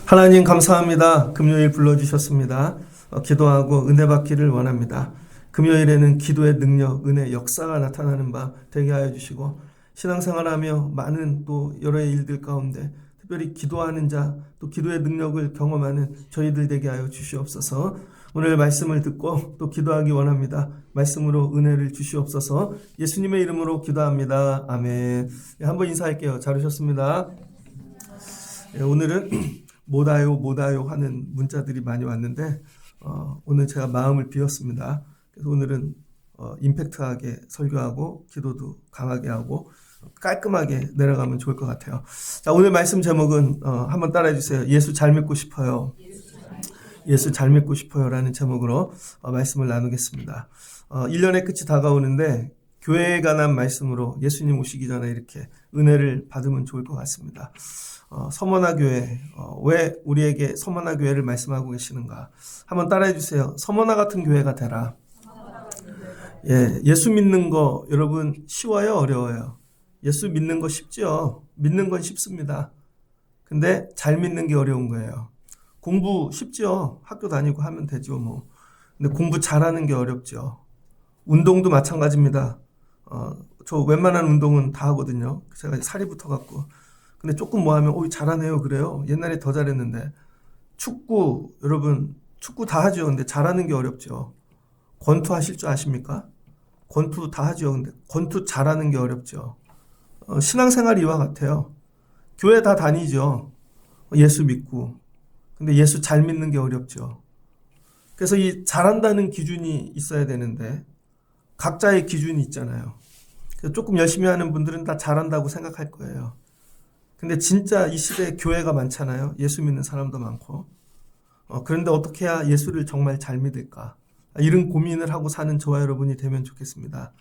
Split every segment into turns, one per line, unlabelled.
하나님 감사합니다. 금요일 불러주셨습니다. 기도하고 은혜 받기를 원합니다. 금요일에는 기도의 능력, 은혜, 역사가 나타나는 바 되게 하여 주시고 신앙생활하며 많은 또 여러 일들 가운데 특별히 기도하는 자, 또 기도의 능력을 경험하는 저희들 되게 하여 주시옵소서. 오늘 말씀을 듣고 또 기도하기 원합니다. 말씀으로 은혜를 주시옵소서. 예수님의 이름으로 기도합니다. 아멘. 한번 인사할게요. 잘 오셨습니다. 오늘은 못와요 하는 문자들이 많이 왔는데 오늘 제가 마음을 비웠습니다. 그래서 오늘은 임팩트하게 설교하고 기도도 강하게 하고 깔끔하게 내려가면 좋을 것 같아요. 자, 오늘 말씀 제목은 한번 따라해 주세요. 예수 잘 믿고 싶어요. 예수 잘 믿고 싶어요 라는 제목으로 말씀을 나누겠습니다. 1년의 끝이 다가오는데 교회에 관한 말씀으로 예수님 오시기 전에 이렇게 은혜를 받으면 좋을 것 같습니다. 서머나 교회, 왜 우리에게 서머나 교회를 말씀하고 계시는가? 한번 따라해 주세요. 서머나 같은 교회가 되라. 예수 믿는 거 여러분 쉬워요? 어려워요? 예수 믿는 거 쉽죠? 믿는 건 쉽습니다. 근데 잘 믿는 게 어려운 거예요. 공부 쉽죠? 학교 다니고 하면 되죠, 뭐. 근데 공부 잘하는 게 어렵죠. 운동도 마찬가지입니다. 저 웬만한 운동은 다 하거든요. 제가 살이 붙어갖고. 근데 조금 뭐 하면 잘하네요 그래요. 옛날에 더 잘했는데. 축구 여러분 축구 다 하죠. 근데 잘하는 게 어렵죠. 권투 하실 줄 아십니까? 권투 다 하죠. 근데 권투 잘하는 게 어렵죠. 신앙생활이 이와 같아요. 교회 다 다니죠. 예수 믿고. 근데 예수 잘 믿는 게 어렵죠. 그래서 이 잘한다는 기준이 있어야 되는데 각자의 기준이 있잖아요. 그래서 조금 열심히 하는 분들은 다 잘한다고 생각할 거예요. 근데 진짜 이 시대에 교회가 많잖아요. 예수 믿는 사람도 많고. 그런데 어떻게 해야 예수를 정말 잘 믿을까? 이런 고민을 하고 사는 저와 여러분이 되면 좋겠습니다.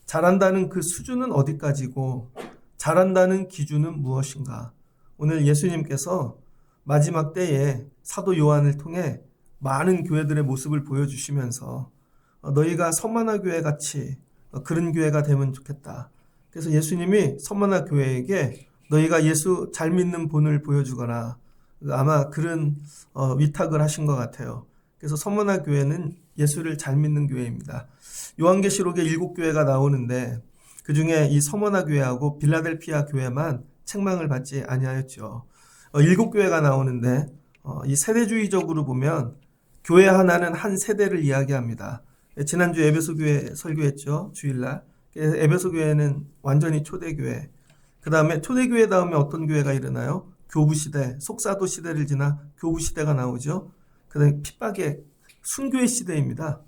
잘한다는 그 수준은 어디까지고 잘한다는 기준은 무엇인가? 오늘 예수님께서 마지막 때에 사도 요한을 통해 많은 교회들의 모습을 보여주시면서 너희가 서머나 교회 같이 그런 교회가 되면 좋겠다. 그래서 예수님이 서머나 교회에게 너희가 예수 잘 믿는 본을 보여주거라. 아마 그런 위탁을 하신 것 같아요. 그래서 서머나 교회는 예수를 잘 믿는 교회입니다. 요한계시록에 7교회가 나오는데 그중에 이 서머나 교회하고 빌라델피아 교회만 책망을 받지 아니하였죠. 7교회가 나오는데 이 세대주의적으로 보면 교회 하나는 한 세대를 이야기합니다. 지난주 에베소 교회 설교했죠. 주일날. 에베소 교회는 완전히 초대교회. 그 다음에 초대교회 다음에 어떤 교회가 일어나요? 교부시대, 속사도 시대를 지나 교부시대가 나오죠. 그 다음에 핍박의 순교의 시대입니다.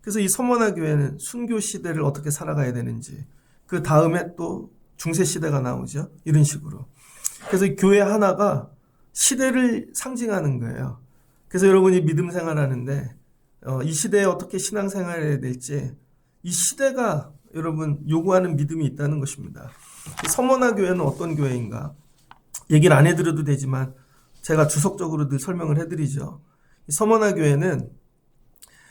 그래서 이 서머나 교회는 순교 시대를 어떻게 살아가야 되는지, 그 다음에 또 중세시대가 나오죠. 이런 식으로. 그래서 이 교회 하나가 시대를 상징하는 거예요. 그래서 여러분이 믿음 생활하는데 이 시대에 어떻게 신앙생활해야 될지 이 시대가 여러분 요구하는 믿음이 있다는 것입니다. 서머나 교회는 어떤 교회인가? 얘기를 안 해드려도 되지만 제가 주석적으로 늘 설명을 해드리죠. 서머나 교회는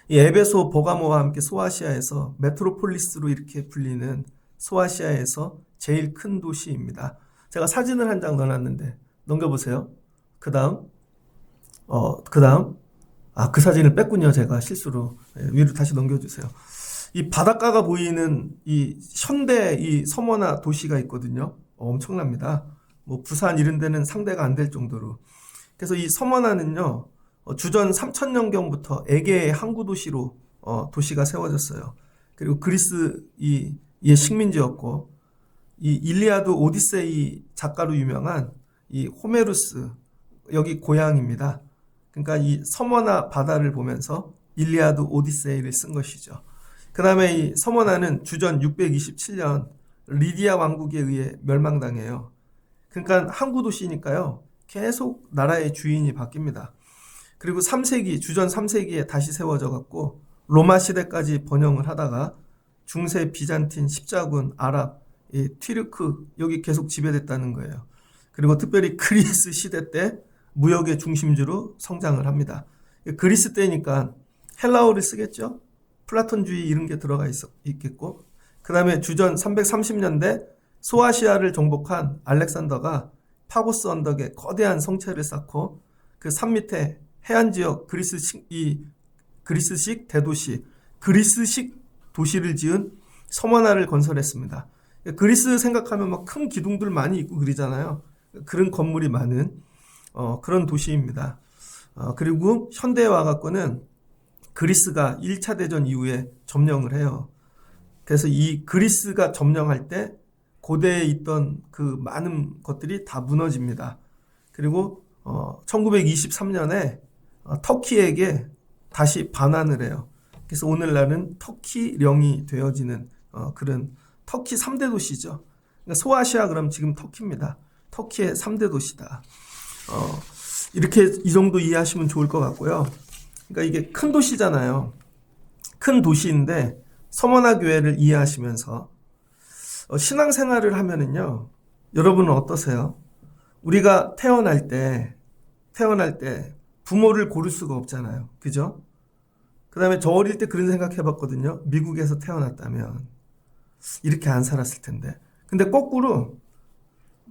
이 에베소 버가모와 함께 소아시아에서 메트로폴리스로 이렇게 불리는 소아시아에서 제일 큰 도시입니다. 제가 사진을 한 장 넣어놨는데 넘겨보세요. 그 다음 그 사진을 뺐군요. 제가 실수로. 위로 다시 넘겨주세요. 이 바닷가가 보이는 이 현대 이 서머나 도시가 있거든요. 엄청납니다. 뭐 부산 이런 데는 상대가 안 될 정도로. 그래서 이 서머나는요. 주전 3000년경부터 에게의 항구 도시로 도시가 세워졌어요. 그리고 그리스 이 식민지였고 이 일리아드 오디세이 작가로 유명한 이 호메루스 여기 고향입니다. 그러니까 이 서머나 바다를 보면서 일리아드 오디세이를 쓴 것이죠. 그 다음에 이 서머나는 주전 627년 리디아 왕국에 의해 멸망당해요. 그러니까 항구 도시니까요. 계속 나라의 주인이 바뀝니다. 그리고 3세기, 주전 3세기에 다시 세워져 갖고 로마 시대까지 번영을 하다가 중세 비잔틴 십자군, 아랍, 이 튀르크 여기 계속 지배됐다는 거예요. 그리고 특별히 그리스 시대 때 무역의 중심지로 성장을 합니다. 그리스 때니까 헬라어를 쓰겠죠. 플라톤주의 이런 게 들어가 있겠고, 그 다음에 주전 330년대 소아시아를 정복한 알렉산더가 파고스 언덕에 거대한 성체를 쌓고 그 산 밑에 해안 지역 그리스식 대도시, 그리스식 도시를 지은 서머나를 건설했습니다. 그리스 생각하면 막 큰 기둥들 많이 있고 그러잖아요. 그런 건물이 많은 그런 도시입니다. 그리고 현대에 와갖고는 그리스가 1차 대전 이후에 점령을 해요. 그래서 이 그리스가 점령할 때 고대에 있던 그 많은 것들이 다 무너집니다. 그리고 1923년에 터키에게 다시 반환을 해요. 그래서 오늘날은 터키령이 되어지는 그런 터키 3대 도시죠. 그러니까 소아시아 그럼 지금 터키입니다. 터키의 3대 도시다. 이렇게 이 정도 이해하시면 좋을 것 같고요. 그러니까 이게 큰 도시잖아요. 큰 도시인데 서머나 교회를 이해하시면서 신앙생활을 하면은요. 여러분은 어떠세요? 우리가 태어날 때 부모를 고를 수가 없잖아요. 그죠? 그 다음에 저 어릴 때 그런 생각 해봤거든요. 미국에서 태어났다면 이렇게 안 살았을 텐데. 근데 거꾸로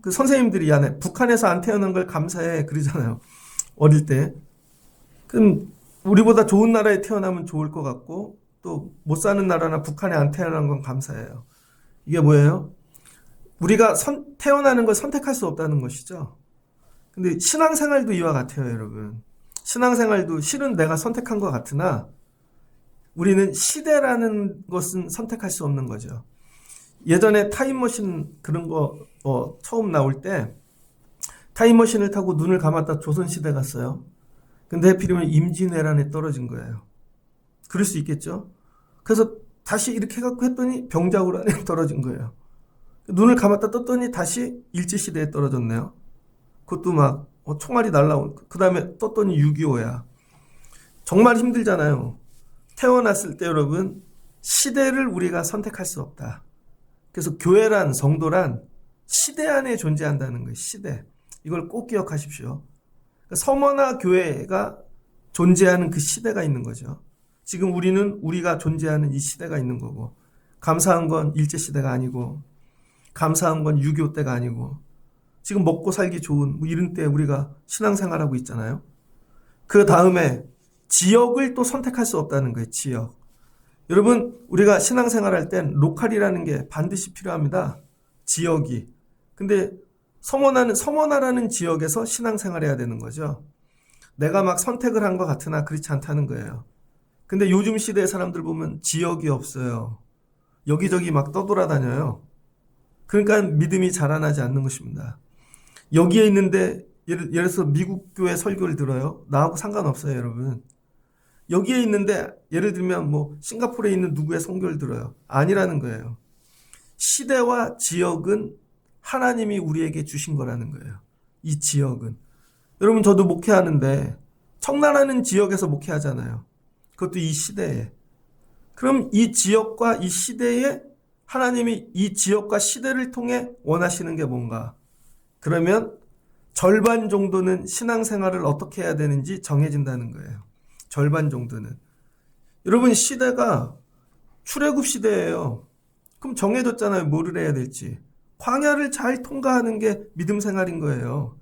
그 선생님들이 북한에서 안 태어난 걸 감사해 그러잖아요. 어릴 때. 그럼 우리보다 좋은 나라에 태어나면 좋을 것 같고 또 못 사는 나라나 북한에 안 태어난 건 감사해요. 이게 뭐예요? 우리가 태어나는 걸 선택할 수 없다는 것이죠. 근데 신앙생활도 이와 같아요, 여러분. 신앙생활도 실은 내가 선택한 것 같으나 우리는 시대라는 것은 선택할 수 없는 거죠. 예전에 타임머신 그런 거 처음 나올 때 타임머신을 타고 눈을 감았다 조선시대 갔어요. 근데 하필이면 임진왜란에 떨어진 거예요. 그럴 수 있겠죠? 그래서 다시 이렇게 해갖고 했더니 병자호란에 떨어진 거예요. 눈을 감았다 떴더니 다시 일제시대에 떨어졌네요. 그것도 막 총알이 날라오고 그 다음에 떴더니 6.25야. 정말 힘들잖아요. 태어났을 때 여러분 시대를 우리가 선택할 수 없다. 그래서 교회란 성도란 시대 안에 존재한다는 거예요. 시대. 이걸 꼭 기억하십시오. 서머나 교회가 존재하는 그 시대가 있는 거죠. 지금 우리가 존재하는 이 시대가 있는 거고 감사한 건 일제시대가 아니고 감사한 건 6.25 때가 아니고 지금 먹고 살기 좋은 이런 때 우리가 신앙생활하고 있잖아요. 그 다음에 지역을 또 선택할 수 없다는 거예요. 지역. 여러분 우리가 신앙생활할 땐 로컬이라는 게 반드시 필요합니다. 지역이. 근데 서머나라는 지역에서 신앙생활해야 되는 거죠. 내가 막 선택을 한 것 같으나 그렇지 않다는 거예요. 근데 요즘 시대의 사람들 보면 지역이 없어요. 여기저기 막 떠돌아다녀요. 그러니까 믿음이 자라나지 않는 것입니다. 여기에 있는데 예를 들어서 미국 교회 설교를 들어요. 나하고 상관없어요, 여러분. 여기에 있는데 예를 들면 뭐 싱가포르에 있는 누구의 설교를 들어요. 아니라는 거예요. 시대와 지역은 하나님이 우리에게 주신 거라는 거예요. 이 지역은. 여러분 저도 목회하는데 청라라는 지역에서 목회하잖아요. 그것도 이 시대에. 그럼 이 지역과 이 시대에 하나님이 이 지역과 시대를 통해 원하시는 게 뭔가? 그러면 절반 정도는 신앙생활을 어떻게 해야 되는지 정해진다는 거예요. 절반 정도는. 여러분 시대가 출애굽 시대예요. 그럼 정해졌잖아요. 뭐를 해야 될지. 광야를 잘 통과하는 게 믿음 생활인 거예요.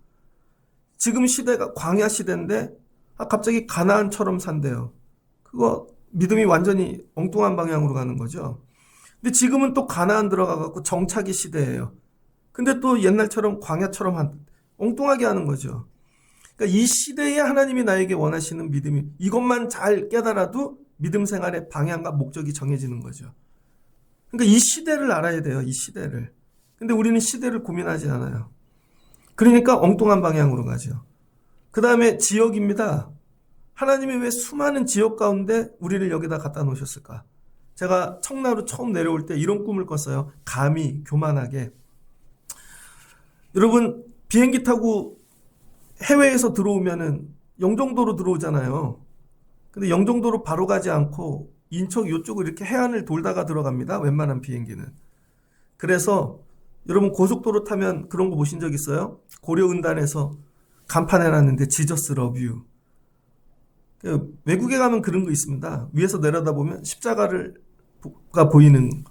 지금 시대가 광야 시대인데 갑자기 가나안처럼 산대요. 그거 믿음이 완전히 엉뚱한 방향으로 가는 거죠. 근데 지금은 또 가나안 들어가갖고 정착이 시대예요. 근데 또 옛날처럼 광야처럼 엉뚱하게 하는 거죠. 그러니까 이 시대에 하나님이 나에게 원하시는 믿음이 이것만 잘 깨달아도 믿음 생활의 방향과 목적이 정해지는 거죠. 그러니까 이 시대를 알아야 돼요. 이 시대를. 근데 우리는 시대를 고민하지 않아요. 그러니까 엉뚱한 방향으로 가죠. 그 다음에 지역입니다. 하나님이 왜 수많은 지역 가운데 우리를 여기다 갖다 놓으셨을까? 제가 청라로 처음 내려올 때 이런 꿈을 꿨어요. 감히 교만하게. 여러분 비행기 타고 해외에서 들어오면은 영종도로 들어오잖아요. 근데 영종도로 바로 가지 않고 인천 이쪽을 이렇게 해안을 돌다가 들어갑니다. 웬만한 비행기는. 그래서 여러분 고속도로 타면 그런 거 보신 적 있어요? 고려은단에서 간판 해놨는데 지저스 러브 유. 외국에 가면 그런 거 있습니다. 위에서 내려다보면 십자가가 보이는.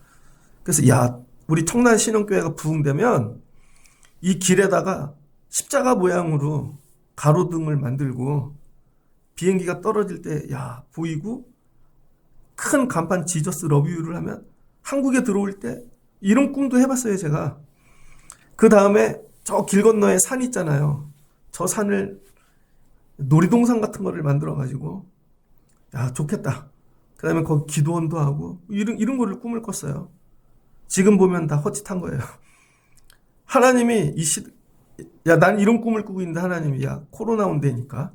그래서 야, 우리 청란 신흥교회가 부흥되면 이 길에다가 십자가 모양으로 가로등을 만들고 비행기가 떨어질 때 야 보이고 큰 간판 지저스 러브유를 하면 한국에 들어올 때 이런 꿈도 해봤어요 제가. 그 다음에 저 길 건너에 산 있잖아요. 저 산을 놀이동산 같은 거를 만들어가지고 야 좋겠다. 그 다음에 거기 기도원도 하고 이런 거를 꿈을 꿨어요. 지금 보면 다 헛짓한 거예요. 하나님이 야, 난 이런 꿈을 꾸고 있는데 하나님이 야, 코로나 온다니까.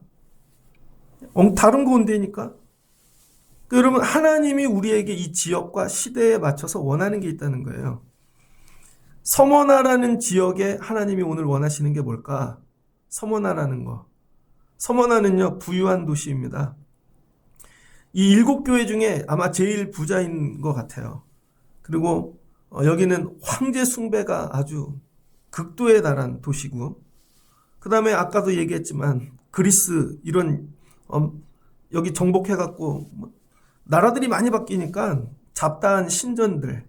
다른 거 온다니까. 여러분, 하나님이 우리에게 이 지역과 시대에 맞춰서 원하는 게 있다는 거예요. 서머나라는 지역에 하나님이 오늘 원하시는 게 뭘까? 서머나라는 거. 서머나는요, 부유한 도시입니다. 이 7교회 중에 아마 제일 부자인 것 같아요. 그리고 여기는 황제 숭배가 아주 극도에 달한 도시고, 그 다음에 아까도 얘기했지만 그리스 이런 여기 정복해갖고 나라들이 많이 바뀌니까 잡다한 신전들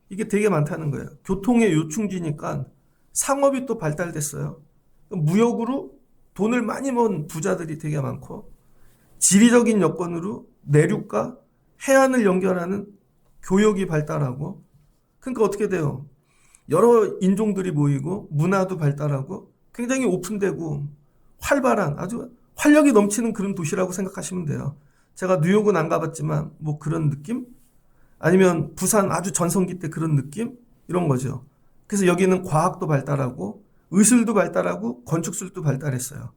이게 되게 많다는 거예요. 교통의 요충지니까 상업이 또 발달됐어요. 무역으로 돈을 많이 번 부자들이 되게 많고, 지리적인 여건으로 내륙과 해안을 연결하는 교역이 발달하고, 그러니까 어떻게 돼요? 여러 인종들이 모이고 문화도 발달하고 굉장히 오픈되고 활발한 아주 활력이 넘치는 그런 도시라고 생각하시면 돼요. 제가 뉴욕은 안 가봤지만 뭐 그런 느낌? 아니면 부산 아주 전성기 때 그런 느낌? 이런 거죠. 그래서 여기는 과학도 발달하고 의술도 발달하고 건축술도 발달했어요.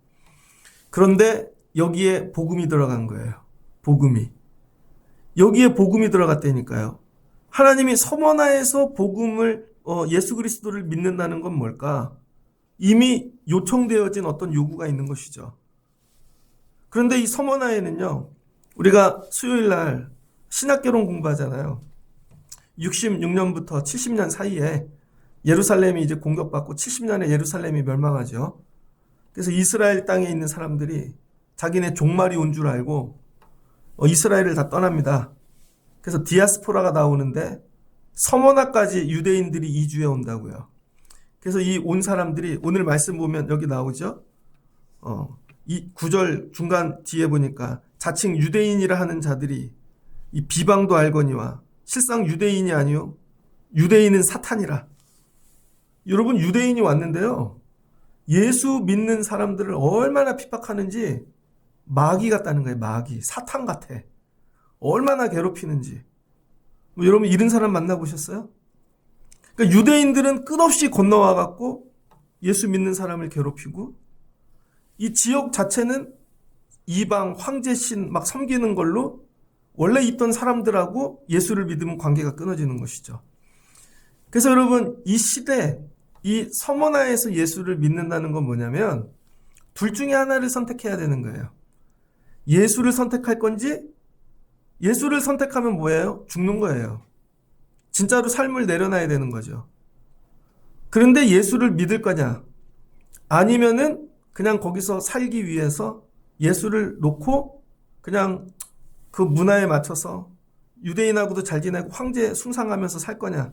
그런데 여기에 복음이 들어간 거예요. 복음이. 여기에 복음이 들어갔다니까요. 하나님이 서머나에서 복음을 예수 그리스도를 믿는다는 건 뭘까? 이미 요청되어진 어떤 요구가 있는 것이죠. 그런데 이 서머나에는요, 우리가 수요일 날 신학개론 공부하잖아요. 66년부터 70년 사이에 예루살렘이 이제 공격받고 70년에 예루살렘이 멸망하죠. 그래서 이스라엘 땅에 있는 사람들이 자기네 종말이 온 줄 알고 이스라엘을 다 떠납니다. 그래서 디아스포라가 나오는데 서머나까지 유대인들이 이주해 온다고요. 그래서 이 온 사람들이 오늘 말씀 보면 여기 나오죠. 이 9절 중간 뒤에 보니까 자칭 유대인이라 하는 자들이 이 비방도 알거니와 실상 유대인이 아니요 유대인은 사탄이라. 여러분, 유대인이 왔는데요, 예수 믿는 사람들을 얼마나 핍박하는지 마귀 같다는 거예요. 마귀, 사탄 같아. 얼마나 괴롭히는지. 여러분 이런 사람 만나보셨어요? 그러니까 유대인들은 끝없이 건너와 갖고 예수 믿는 사람을 괴롭히고, 이 지역 자체는 이방 황제신 막 섬기는 걸로 원래 있던 사람들하고 예수를 믿으면 관계가 끊어지는 것이죠. 그래서 여러분, 이 시대, 이 서머나에서 예수를 믿는다는 건 뭐냐면 둘 중에 하나를 선택해야 되는 거예요. 예수를 선택할 건지, 예수를 선택하면 뭐예요? 죽는 거예요. 진짜로 삶을 내려놔야 되는 거죠. 그런데 예수를 믿을 거냐? 아니면은 그냥 거기서 살기 위해서 예수를 놓고 그냥 그 문화에 맞춰서 유대인하고도 잘 지내고 황제 숭상하면서 살 거냐?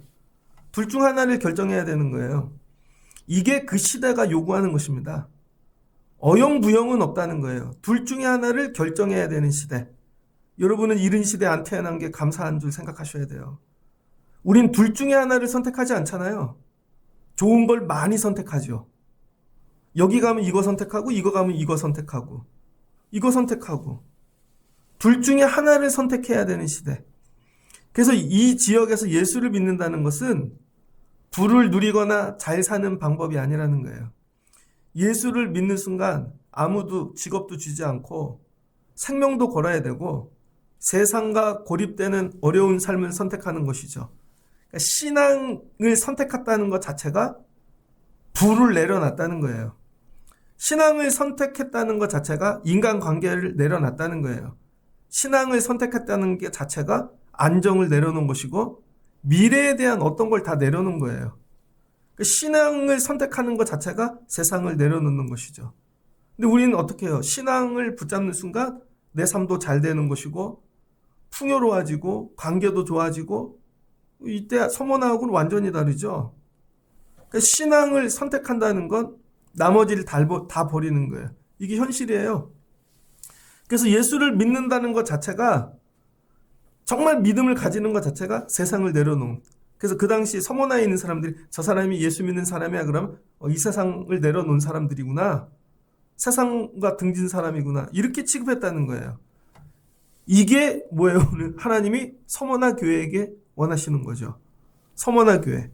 둘 중 하나를 결정해야 되는 거예요. 이게 그 시대가 요구하는 것입니다. 어영부영은 없다는 거예요. 둘 중에 하나를 결정해야 되는 시대. 여러분은 이런 시대에 안 태어난 게 감사한 줄 생각하셔야 돼요. 우린 둘 중에 하나를 선택하지 않잖아요. 좋은 걸 많이 선택하죠. 여기 가면 이거 선택하고, 이거 가면 이거 선택하고, 이거 선택하고. 둘 중에 하나를 선택해야 되는 시대. 그래서 이 지역에서 예수를 믿는다는 것은 부를 누리거나 잘 사는 방법이 아니라는 거예요. 예수를 믿는 순간 아무도 직업도 주지 않고 생명도 걸어야 되고 세상과 고립되는 어려운 삶을 선택하는 것이죠. 그러니까 신앙을 선택했다는 것 자체가 부를 내려놨다는 거예요. 신앙을 선택했다는 것 자체가 인간관계를 내려놨다는 거예요. 신앙을 선택했다는 게 자체가 안정을 내려놓은 것이고 미래에 대한 어떤 걸 다 내려놓은 거예요. 신앙을 선택하는 것 자체가 세상을 내려놓는 것이죠. 근데 우리는 어떻게 해요? 신앙을 붙잡는 순간 내 삶도 잘 되는 것이고 풍요로워지고 관계도 좋아지고 이때 서머나하고는 완전히 다르죠. 그러니까 신앙을 선택한다는 건 나머지를 다 버리는 거예요. 이게 현실이에요. 그래서 예수를 믿는다는 것 자체가 정말 믿음을 가지는 것 자체가 세상을 내려놓은. 그래서 그 당시 서머나에 있는 사람들이 저 사람이 예수 믿는 사람이야 그러면 이 세상을 내려놓은 사람들이구나. 세상과 등진 사람이구나. 이렇게 취급했다는 거예요. 이게 뭐예요? 하나님이 서머나 교회에게 원하시는 거죠. 서머나 교회.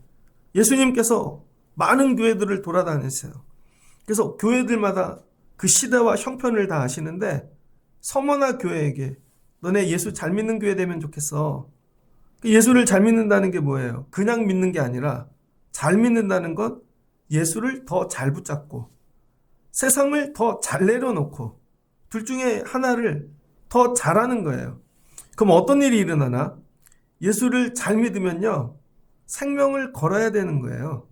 예수님께서 많은 교회들을 돌아다녔어요. 그래서 교회들마다 그 시대와 형편을 다 아시는데 서머나 교회에게 너네 예수 잘 믿는 교회 되면 좋겠어. 예수를 잘 믿는다는 게 뭐예요? 그냥 믿는 게 아니라 잘 믿는다는 건 예수를 더 잘 붙잡고 세상을 더 잘 내려놓고 둘 중에 하나를 더 잘하는 거예요. 그럼 어떤 일이 일어나나? 예수를 잘 믿으면요. 생명을 걸어야 되는 거예요.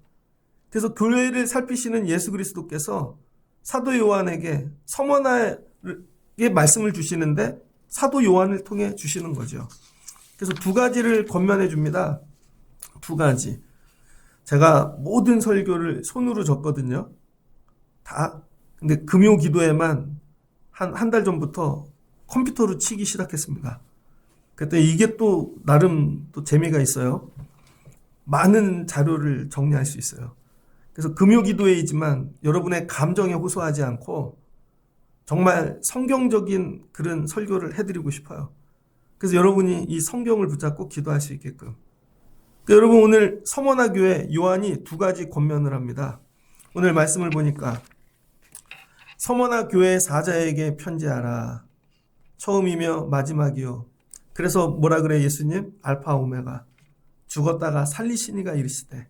그래서 교회를 살피시는 예수 그리스도께서 사도 요한에게 서머나에게 말씀을 주시는데 사도 요한을 통해 주시는 거죠. 그래서 두 가지를 권면해 줍니다. 두 가지. 제가 모든 설교를 손으로 적거든요. 다. 근데 금요 기도에만 한 달 전부터 컴퓨터로 치기 시작했습니다. 그때 이게 또 나름 또 재미가 있어요. 많은 자료를 정리할 수 있어요. 그래서 금요 기도회이지만 여러분의 감정에 호소하지 않고 정말 성경적인 그런 설교를 해드리고 싶어요. 그래서 여러분이 이 성경을 붙잡고 기도할 수 있게끔. 그러니까 여러분 오늘 서머나 교회 요한이 두 가지 권면을 합니다. 오늘 말씀을 보니까 서머나 교회 사자에게 편지하라. 처음이며 마지막이요. 그래서 뭐라 그래 예수님? 알파 오메가. 죽었다가 살리시니가 이르시되.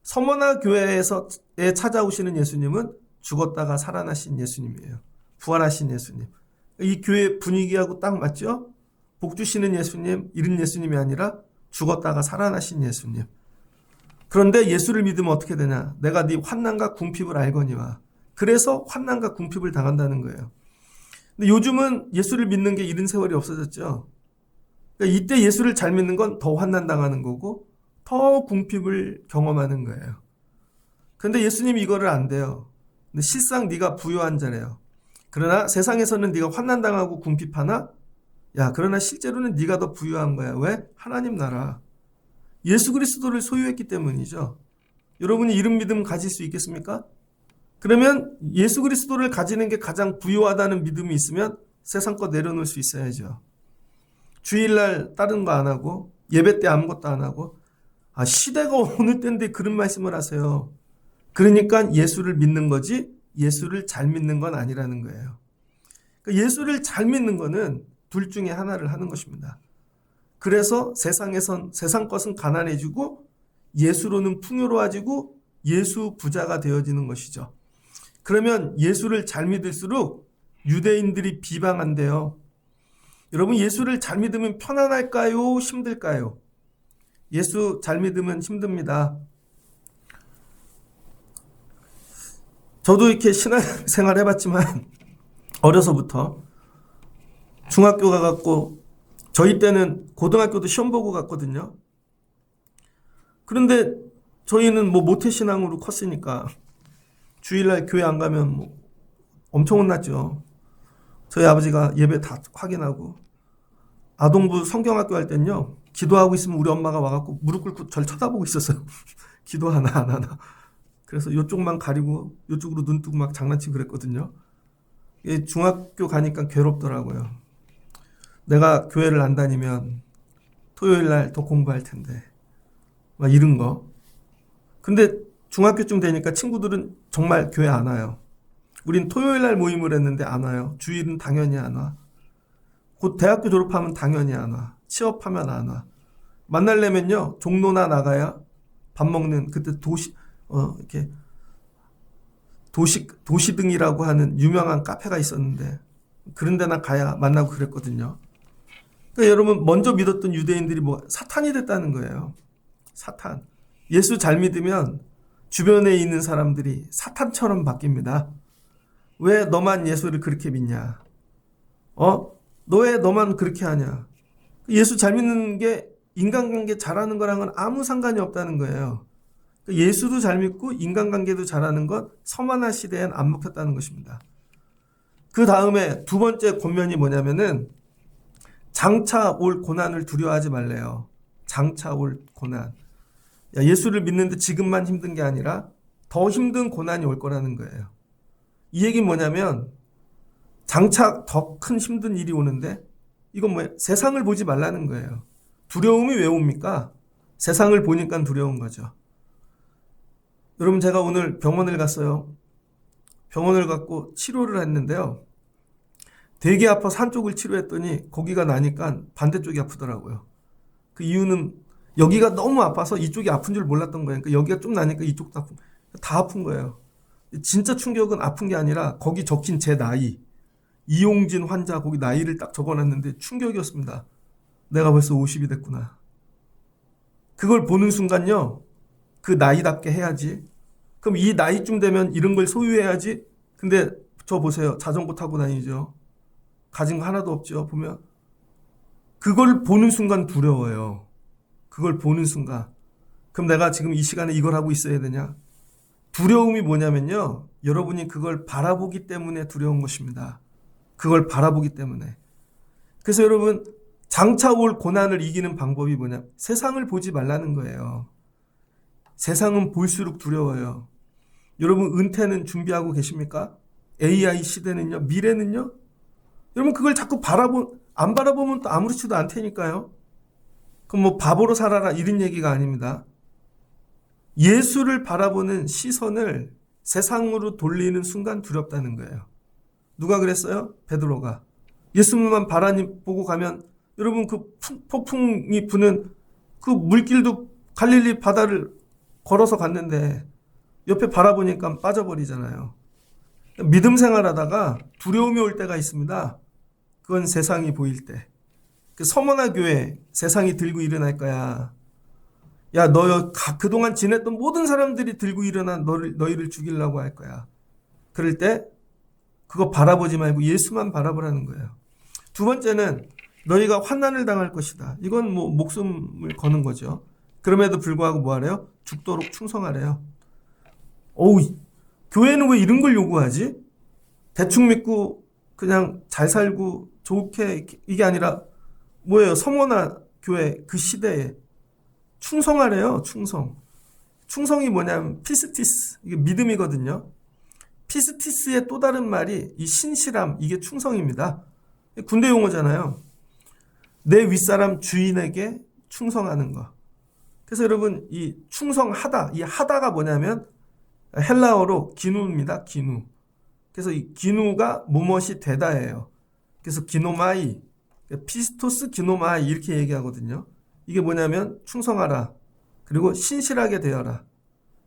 서머나 교회에서 찾아오시는 예수님은 죽었다가 살아나신 예수님이에요. 부활하신 예수님. 이 교회 분위기하고 딱 맞죠? 복 주시는 예수님, 이런 예수님이 아니라 죽었다가 살아나신 예수님. 그런데 예수를 믿으면 어떻게 되냐? 내가 네 환난과 궁핍을 알거니와. 그래서 환난과 궁핍을 당한다는 거예요. 근데 요즘은 예수를 믿는 게 이런 세월이 없어졌죠. 그러니까 이때 예수를 잘 믿는 건 더 환난 당하는 거고 더 궁핍을 경험하는 거예요. 그런데 예수님이 이거를 안 돼요. 근데 실상 네가 부유한 자래요. 그러나 세상에서는 네가 환난 당하고 궁핍하나 그러나 실제로는 네가 더 부유한 거야. 왜? 하나님 나라. 예수 그리스도를 소유했기 때문이죠. 여러분이 이런 믿음 가질 수 있겠습니까? 그러면 예수 그리스도를 가지는 게 가장 부유하다는 믿음이 있으면 세상 거 내려놓을 수 있어야죠. 주일날 다른 거 안 하고 예배 때 아무것도 안 하고 시대가 어느 때인데 그런 말씀을 하세요. 그러니까 예수를 믿는 거지 예수를 잘 믿는 건 아니라는 거예요. 그러니까 예수를 잘 믿는 거는 둘 중에 하나를 하는 것입니다. 그래서 세상에선 세상 것은 가난해지고 예수로는 풍요로워지고 예수 부자가 되어지는 것이죠. 그러면 예수를 잘 믿을수록 유대인들이 비방한대요. 여러분 예수를 잘 믿으면 편안할까요? 힘들까요? 예수 잘 믿으면 힘듭니다. 저도 이렇게 신앙생활 해봤지만 어려서부터 중학교 가갖고 저희 때는 고등학교도 시험 보고 갔거든요. 그런데 저희는 모태신앙으로 컸으니까 주일날 교회 안 가면 엄청 혼났죠. 저희 아버지가 예배 다 확인하고 아동부 성경학교 할 땐요. 기도하고 있으면 우리 엄마가 와갖고 무릎 꿇고 절 쳐다보고 있었어요. 기도하나 안 하나. 그래서 이쪽만 가리고 이쪽으로 눈 뜨고 막 장난치고 그랬거든요. 중학교 가니까 괴롭더라고요. 내가 교회를 안 다니면 토요일날 더 공부할 텐데 막 이런 거. 근데 중학교쯤 되니까 친구들은 정말 교회 안 와요. 우린 토요일날 모임을 했는데 안 와요. 주일은 당연히 안 와. 곧 대학교 졸업하면 당연히 안 와. 취업하면 안 와. 만나려면요 종로나 나가야 밥 먹는 그때 이렇게 도시등이라고 하는 유명한 카페가 있었는데 그런 데나 가야 만나고 그랬거든요. 그러니까 여러분 먼저 믿었던 유대인들이 사탄이 됐다는 거예요. 사탄. 예수 잘 믿으면 주변에 있는 사람들이 사탄처럼 바뀝니다. 왜 너만 예수를 그렇게 믿냐? 너 왜 너만 그렇게 하냐? 예수 잘 믿는 게 인간관계 잘하는 거랑은 아무 상관이 없다는 거예요. 예수도 잘 믿고 인간관계도 잘하는 것 서만화 시대엔 안 먹혔다는 것입니다. 그 다음에 두 번째 권면이 뭐냐면은 장차 올 고난을 두려워하지 말래요. 장차 올 고난. 야, 예수를 믿는데 지금만 힘든 게 아니라 더 힘든 고난이 올 거라는 거예요. 이 얘기는 뭐냐면 장차 더 큰 힘든 일이 오는데 이건 뭐예요? 세상을 보지 말라는 거예요. 두려움이 왜 옵니까? 세상을 보니까 두려운 거죠. 여러분, 제가 오늘 병원을 갔어요. 병원을 갔고 치료를 했는데요. 되게 아파서 한쪽을 치료했더니 거기가 나니까 반대쪽이 아프더라고요. 그 이유는 여기가 너무 아파서 이쪽이 아픈 줄 몰랐던 거예요. 그러니까 여기가 좀 나니까 이쪽도 아픈, 다 아픈 거예요. 진짜 충격은 아픈 게 아니라 거기 적힌 제 나이, 이용진 환자 거기 나이를 딱 적어놨는데 충격이었습니다. 내가 벌써 50이 됐구나. 그걸 보는 순간요, 그 나이답게 해야지. 그럼 이 나이쯤 되면 이런 걸 소유해야지. 근데 저 보세요. 자전거 타고 다니죠. 가진 거 하나도 없죠. 보면 그걸 보는 순간 두려워요. 그걸 보는 순간. 그럼 내가 지금 이 시간에 이걸 하고 있어야 되냐? 두려움이 뭐냐면요, 여러분이 그걸 바라보기 때문에 두려운 것입니다. 그걸 바라보기 때문에. 그래서 여러분, 장차 올 고난을 이기는 방법이 뭐냐? 세상을 보지 말라는 거예요. 세상은 볼수록 두려워요. 여러분, 은퇴는 준비하고 계십니까? AI 시대는요, 미래는요? 여러분, 그걸 자꾸 안 바라보면 또 아무렇지도 않다니까요. 그럼 뭐 바보로 살아라 이런 얘기가 아닙니다. 예수를 바라보는 시선을 세상으로 돌리는 순간 두렵다는 거예요. 누가 그랬어요? 베드로가. 예수님만 보고 가면 여러분, 그 폭풍이 부는 그 물길도 갈릴리 바다를 걸어서 갔는데 옆에 바라보니까 빠져버리잖아요. 믿음 생활하다가 두려움이 올 때가 있습니다. 그건 세상이 보일 때. 그 서머나 교회 세상이 들고 일어날 거야. 야, 너 그동안 지냈던 모든 사람들이 들고 일어나 너희를 죽이려고 할 거야. 그럴 때 그거 바라보지 말고 예수만 바라보라는 거예요. 두 번째는 너희가 환난을 당할 것이다. 이건 뭐 목숨을 거는 거죠. 그럼에도 불구하고 뭐 하래요? 죽도록 충성하래요. 어우, 교회는 왜 이런 걸 요구하지? 대충 믿고 그냥 잘 살고 좋게, 이게 아니라 뭐예요? 서머나 교회 그 시대에 충성하래요. 충성. 충성이 뭐냐면 피스티스, 이게 믿음이거든요. 피스티스의 또 다른 말이 이 신실함, 이게 충성입니다. 군대 용어잖아요. 내 윗사람 주인에게 충성하는 거. 그래서 여러분, 이 충성하다, 이 하다가 뭐냐면 헬라어로 기누입니다. 기누. 그래서 이 기누가 무엇이 되다예요. 그래서 기노마이, 피스토스 기노마이 이렇게 얘기하거든요. 이게 뭐냐면 충성하라. 그리고 신실하게 되어라.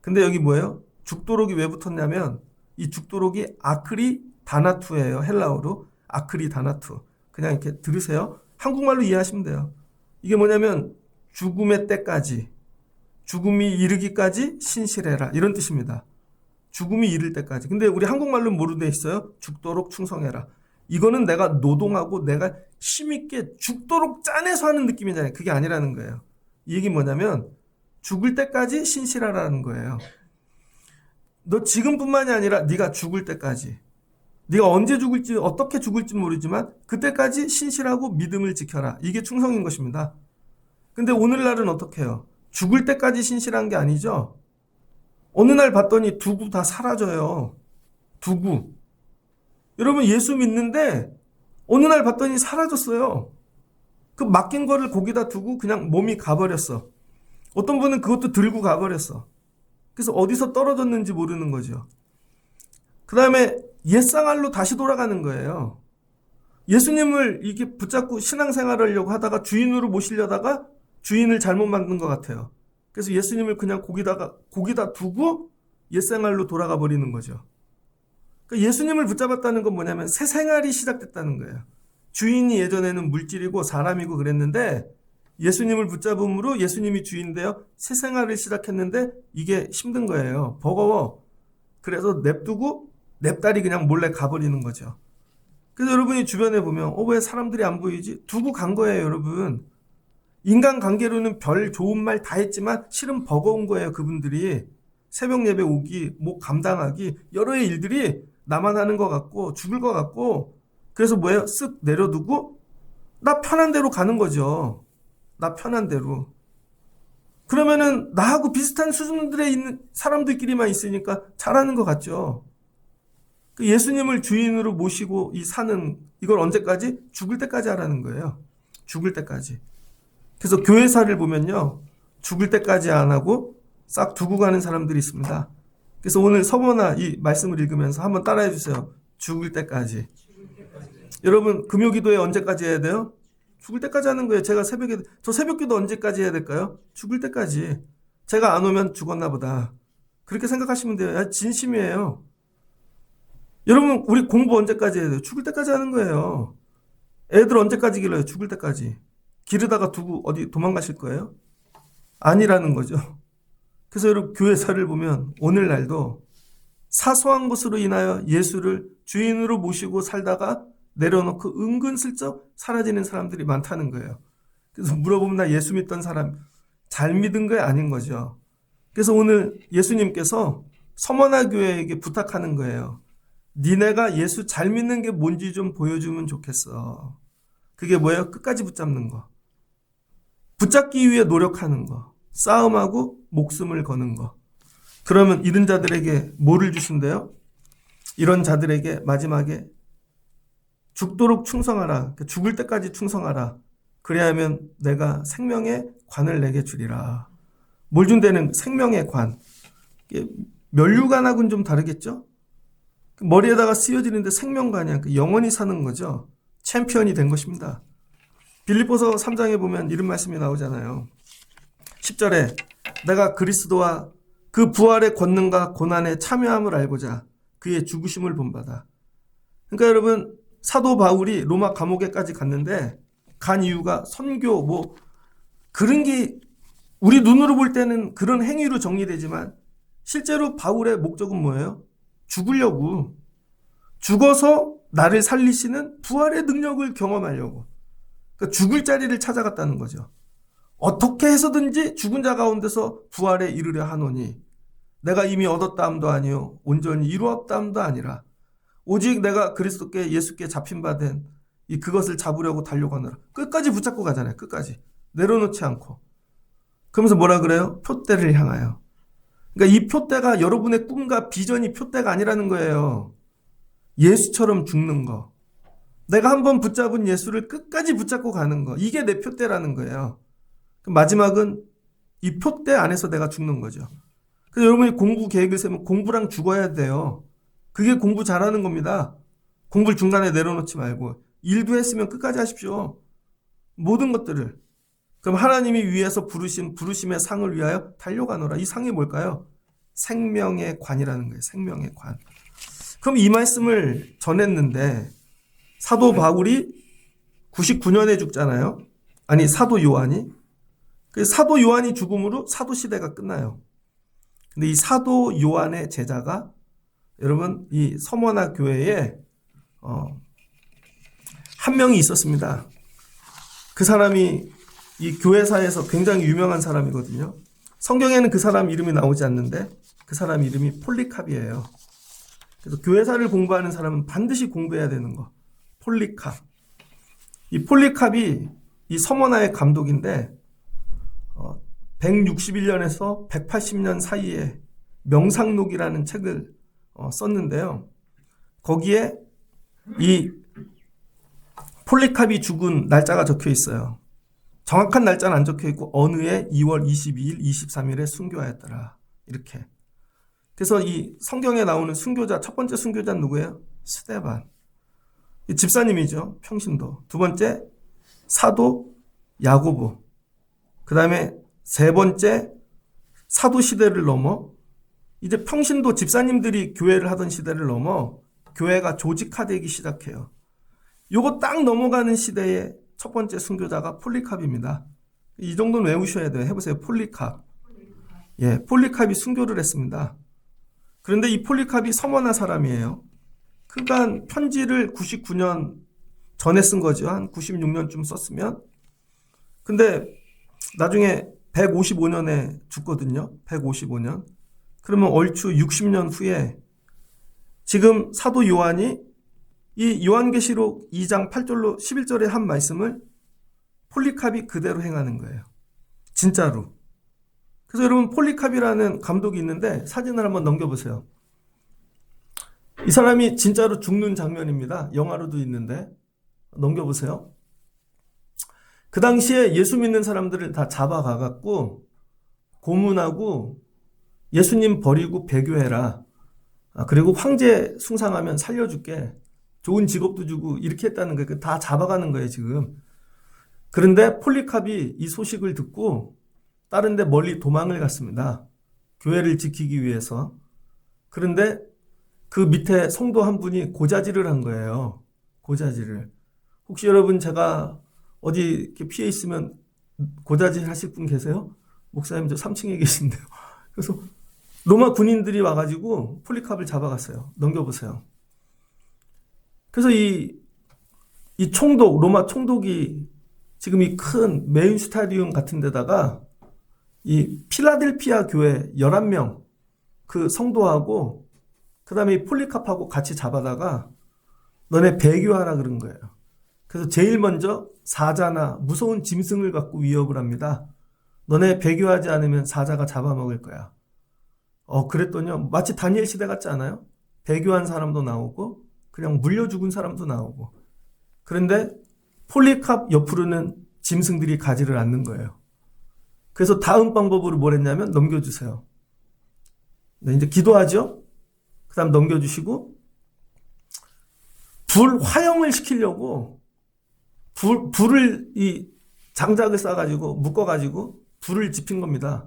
근데 여기 뭐예요? 죽도록이 왜 붙었냐면 이 죽도록이 아크리 다나투예요. 헬라어로 아크리 다나투. 그냥 이렇게 들으세요. 한국말로 이해하시면 돼요. 이게 뭐냐면 죽음의 때까지, 죽음이 이르기까지 신실해라 이런 뜻입니다. 죽음이 이를 때까지. 근데 우리 한국말로는 뭐로 돼 있어요? 죽도록 충성해라. 이거는 내가 노동하고 내가 힘있게 죽도록 짜내서 하는 느낌이잖아요. 그게 아니라는 거예요. 이 얘기 뭐냐면 죽을 때까지 신실하라는 거예요. 너 지금뿐만이 아니라 네가 죽을 때까지, 네가 언제 죽을지 어떻게 죽을지 모르지만 그때까지 신실하고 믿음을 지켜라. 이게 충성인 것입니다. 근데 오늘날은 어떻게 해요? 죽을 때까지 신실한 게 아니죠. 어느 날 봤더니 두고 다 사라져요. 두고. 여러분, 예수 믿는데 어느 날 봤더니 사라졌어요. 그 맡긴 거를 거기다 두고 그냥 몸이 가버렸어. 어떤 분은 그것도 들고 가버렸어. 그래서 어디서 떨어졌는지 모르는 거죠. 그 다음에 옛생활로 다시 돌아가는 거예요. 예수님을 이렇게 붙잡고 신앙생활을 하려고 하다가 주인으로 모시려다가 주인을 잘못 만든 것 같아요. 그래서 예수님을 그냥 거기다 두고 옛생활로 돌아가 버리는 거죠. 그러니까 예수님을 붙잡았다는 건 뭐냐면 새 생활이 시작됐다는 거예요. 주인이 예전에는 물질이고 사람이고 그랬는데 예수님을 붙잡음으로 예수님이 주인인데요. 새 생활을 시작했는데 이게 힘든 거예요. 버거워. 그래서 냅두고 냅다리 그냥 몰래 가버리는 거죠. 그래서 여러분이 주변에 보면 왜 사람들이 안 보이지? 두고 간 거예요, 여러분. 인간관계로는 별 좋은 말 다 했지만 실은 버거운 거예요, 그분들이. 새벽 예배 오기, 뭐 감당하기, 여러 일들이 나만 하는 것 같고 죽을 것 같고, 그래서 뭐예요? 쓱 내려두고 나 편한 대로 가는 거죠. 나 편한 대로. 그러면은 나하고 비슷한 수준들에 있는 사람들끼리만 있으니까 잘하는 것 같죠. 예수님을 주인으로 모시고 이 사는, 이걸 언제까지? 죽을 때까지 하라는 거예요. 죽을 때까지. 그래서 교회사를 보면요, 죽을 때까지 안 하고 싹 두고 가는 사람들이 있습니다. 그래서 오늘 서머나 이 말씀을 읽으면서 한번 따라해 주세요. 죽을 때까지. 여러분, 금요기도에 언제까지 해야 돼요? 죽을 때까지 하는 거예요. 제가 저 새벽기도 언제까지 해야 될까요? 죽을 때까지. 제가 안 오면 죽었나 보다. 그렇게 생각하시면 돼요. 진심이에요. 여러분, 우리 공부 언제까지 해야 돼요? 죽을 때까지 하는 거예요. 애들 언제까지 길러요? 죽을 때까지. 기르다가 두고 어디 도망가실 거예요? 아니라는 거죠. 그래서 여러분, 교회사를 보면 오늘날도 사소한 것으로 인하여 예수를 주인으로 모시고 살다가 내려놓고 은근슬쩍 사라지는 사람들이 많다는 거예요. 그래서 물어보면 나 예수 믿던 사람 잘 믿은 거 아닌 거죠. 그래서 오늘 예수님께서 서머나 교회에게 부탁하는 거예요. 니네가 예수 잘 믿는 게 뭔지 좀 보여주면 좋겠어. 그게 뭐예요? 끝까지 붙잡는 거. 붙잡기 위해 노력하는 거. 싸움하고 목숨을 거는 거. 그러면 이런 자들에게 뭐를 주신대요? 이런 자들에게 마지막에 죽도록 충성하라. 죽을 때까지 충성하라. 그래야 하면 내가 생명의 관을 내게 주리라. 뭘 준다는 생명의 관. 면류관하고는 좀 다르겠죠? 머리에다가 쓰여지는데 생명관이야. 영원히 사는 거죠. 챔피언이 된 것입니다. 빌립보서 3장에 보면 이런 말씀이 나오잖아요. 10절에 내가 그리스도와 그 부활의 권능과 고난에 참여함을 알고자 그의 죽으심을 본받아. 그러니까 여러분, 사도 바울이 로마 감옥에까지 갔는데 간 이유가 선교 그런 게 우리 눈으로 볼 때는 그런 행위로 정리되지만 실제로 바울의 목적은 뭐예요? 죽으려고. 죽어서 나를 살리시는 부활의 능력을 경험하려고. 그러니까 죽을 자리를 찾아갔다는 거죠. 어떻게 해서든지 죽은 자 가운데서 부활에 이르려 하노니 내가 이미 얻었다함도 아니요 온전히 이루었다함도 아니라 오직 내가 그리스도께 예수께 잡힌 바 된 그것을 잡으려고 달려가느라. 끝까지 붙잡고 가잖아요. 끝까지. 내려놓지 않고. 그러면서 뭐라 그래요? 표대를 향하여. 그러니까 이 표대가 여러분의 꿈과 비전이 표대가 아니라는 거예요. 예수처럼 죽는 거. 내가 한번 붙잡은 예수를 끝까지 붙잡고 가는 거. 이게 내 표대라는 거예요. 마지막은 이 표대 안에서 내가 죽는 거죠. 그래서 여러분이 공부 계획을 세우면 공부랑 죽어야 돼요. 그게 공부 잘하는 겁니다. 공부를 중간에 내려놓지 말고 일도 했으면 끝까지 하십시오. 모든 것들을. 그럼 하나님이 위에서 부르심의 상을 위하여 달려가노라. 이 상이 뭘까요? 생명의 관이라는 거예요. 생명의 관. 그럼 이 말씀을 전했는데 사도 바울이 99년에 죽잖아요. 아니, 사도 요한이. 사도 요한이 죽음으로 사도 시대가 끝나요. 근데 이 사도 요한의 제자가 여러분 이 서머나 교회에 한 명이 있었습니다. 그 사람이 이 교회사에서 굉장히 유명한 사람이거든요. 성경에는 그 사람 이름이 나오지 않는데 그 사람 이름이 폴리캅이에요. 그래서 교회사를 공부하는 사람은 반드시 공부해야 되는 거. 폴리캅. 이 폴리캅이 이 서머나의 감독인데 161년에서 180년 사이에 명상록이라는 책을 썼는데요. 거기에 이 폴리캅이 죽은 날짜가 적혀 있어요. 정확한 날짜는 안 적혀 있고 어느 해 2월 22일, 23일에 순교하였더라. 이렇게. 그래서 이 성경에 나오는 순교자, 첫 번째 순교자는 누구예요? 스데반. 집사님이죠. 평신도. 두 번째 사도 야고보. 그 다음에 세 번째 사도 시대를 넘어 이제 평신도 집사님들이 교회를 하던 시대를 넘어 교회가 조직화되기 시작해요. 요거 딱 넘어가는 시대에 첫 번째 순교자가 폴리캅입니다. 이 정도는 외우셔야 돼요. 해보세요. 폴리캅. 예, 폴리캅이 순교를 했습니다. 그런데 이 폴리캅이 서머나 사람이에요. 그러니까 편지를 99년 전에 쓴 거죠. 한 96년쯤 썼으면. 근데 나중에 155년에 죽거든요. 155년. 그러면 얼추 60년 후에 지금 사도 요한이 이 요한계시록 2장 8절로 11절에 한 말씀을 폴리캅이 그대로 행하는 거예요. 진짜로. 그래서 여러분 폴리캅이라는 감독이 있는데 사진을 한번 넘겨보세요. 이 사람이 진짜로 죽는 장면입니다. 영화로도 있는데 넘겨보세요. 그 당시에 예수 믿는 사람들을 다 잡아가갖고 고문하고 예수님 버리고 배교해라. 그리고 황제 숭상하면 살려줄게. 좋은 직업도 주고 이렇게 했다는 거예요. 다 잡아가는 거예요 지금. 그런데 폴리캅이 이 소식을 듣고 다른 데 멀리 도망을 갔습니다. 교회를 지키기 위해서. 그런데 그 밑에 성도 한 분이 고자질을 한 거예요. 고자질을. 혹시 여러분 제가 어디 이렇게 피해 있으면 고자질 하실 분 계세요? 목사님 저 3층에 계신데요. 그래서 로마 군인들이 와가지고 폴리캅을 잡아갔어요. 넘겨보세요. 그래서 이 총독, 로마 총독이 지금 이 큰 메인 스타디움 같은 데다가 이 필라델피아 교회 11명 그 성도하고 그 다음에 이 폴리캅하고 같이 잡아다가 너네 배교하라 그런 거예요. 그래서 제일 먼저 사자나 무서운 짐승을 갖고 위협을 합니다. 너네 배교하지 않으면 사자가 잡아먹을 거야. 그랬더니요. 마치 다니엘 시대 같지 않아요? 배교한 사람도 나오고 그냥 물려 죽은 사람도 나오고. 그런데 폴리캅 옆으로는 짐승들이 가지를 않는 거예요. 그래서 다음 방법으로 뭘 했냐면 넘겨주세요. 네, 이제 기도하죠. 그 다음 넘겨주시고 불 화형을 시키려고 불을 이 장작을 싸가지고 묶어가지고 불을 지핀 겁니다.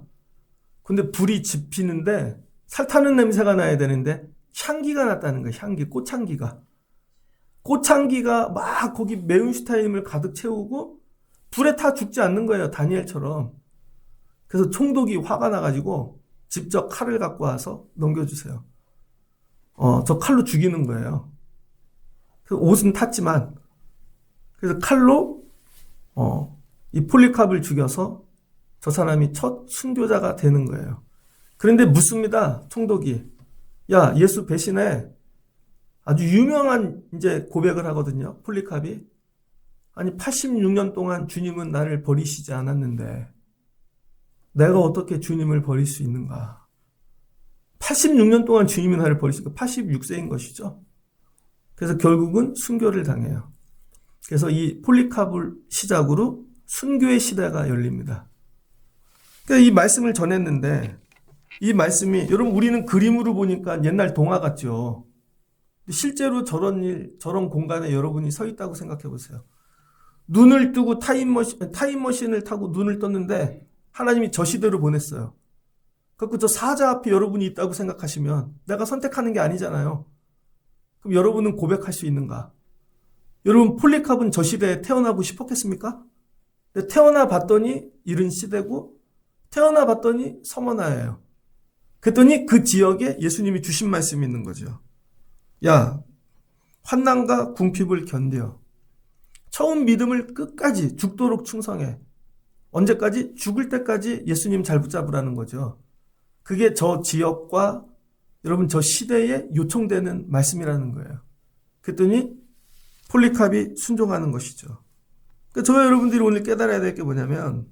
근데 불이 지피는데 살타는 냄새가 나야 되는데 향기가 났다는 거예요. 향기, 꽃향기가. 꽃향기가 막 거기 메운슈타임을 가득 채우고 불에 타 죽지 않는 거예요. 다니엘처럼. 그래서 총독이 화가 나가지고 직접 칼을 갖고 와서 넘겨주세요. 저 칼로 죽이는 거예요. 그래서 옷은 탔지만 그래서 칼로 이 폴리캅을 죽여서 저 사람이 첫 순교자가 되는 거예요. 그런데 묻습니다. 총독이. 야, 예수 배신해. 아주 유명한 이제 고백을 하거든요. 폴리캅이. 아니 86년 동안 주님은 나를 버리시지 않았는데 내가 어떻게 주님을 버릴 수 있는가. 86년 동안 주님이 나를 버리시니까 86세인 것이죠. 그래서 결국은 순교를 당해요. 그래서 이 폴리캅을 시작으로 순교의 시대가 열립니다. 그러니까 이 말씀을 전했는데 이 말씀이 여러분 우리는 그림으로 보니까 옛날 동화 같죠. 실제로 저런 공간에 여러분이 서 있다고 생각해 보세요. 눈을 뜨고 타임머신을 타고 눈을 떴는데 하나님이 저 시대로 보냈어요. 그래서 저 사자 앞에 여러분이 있다고 생각하시면 내가 선택하는 게 아니잖아요. 그럼 여러분은 고백할 수 있는가? 여러분 폴리캅은 저 시대에 태어나고 싶었겠습니까? 태어나 봤더니 이른 시대고 태어나 봤더니 서머나예요. 그랬더니 그 지역에 예수님이 주신 말씀이 있는 거죠. 야, 환난과 궁핍을 견뎌. 처음 믿음을 끝까지 죽도록 충성해. 언제까지? 죽을 때까지 예수님 잘 붙잡으라는 거죠. 그게 저 지역과 여러분 저 시대에 요청되는 말씀이라는 거예요. 그랬더니 폴리캅이 순종하는 것이죠. 그러니까 저와 여러분들이 오늘 깨달아야 될 게 뭐냐면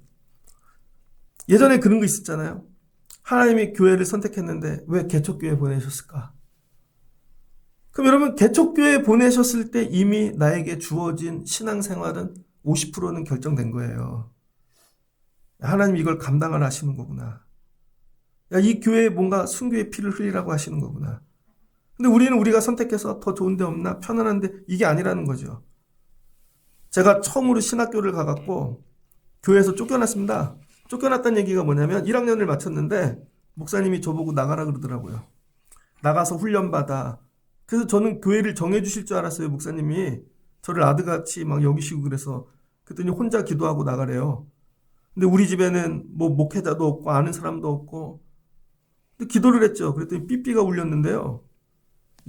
예전에 그런 거 있었잖아요. 하나님이 교회를 선택했는데 왜 개척교회 보내셨을까? 그럼 여러분 개척교회 보내셨을 때 이미 나에게 주어진 신앙생활은 50%는 결정된 거예요. 하나님 이걸 감당을 하시는 거구나. 야, 이 교회에 뭔가 순교의 피를 흘리라고 하시는 거구나. 근데 우리는 우리가 선택해서 더 좋은 데 없나? 편안한데 이게 아니라는 거죠. 제가 처음으로 신학교를 가갖고 교회에서 쫓겨났습니다. 쫓겨났다는 얘기가 뭐냐면 1학년을 마쳤는데 목사님이 저보고 나가라 그러더라고요. 나가서 훈련받아. 그래서 저는 교회를 정해주실 줄 알았어요. 목사님이 저를 아드같이 막 여기시고 그래서 그랬더니 혼자 기도하고 나가래요. 근데 우리 집에는 뭐 목회자도 없고 아는 사람도 없고 근데 기도를 했죠. 그랬더니 삐삐가 울렸는데요.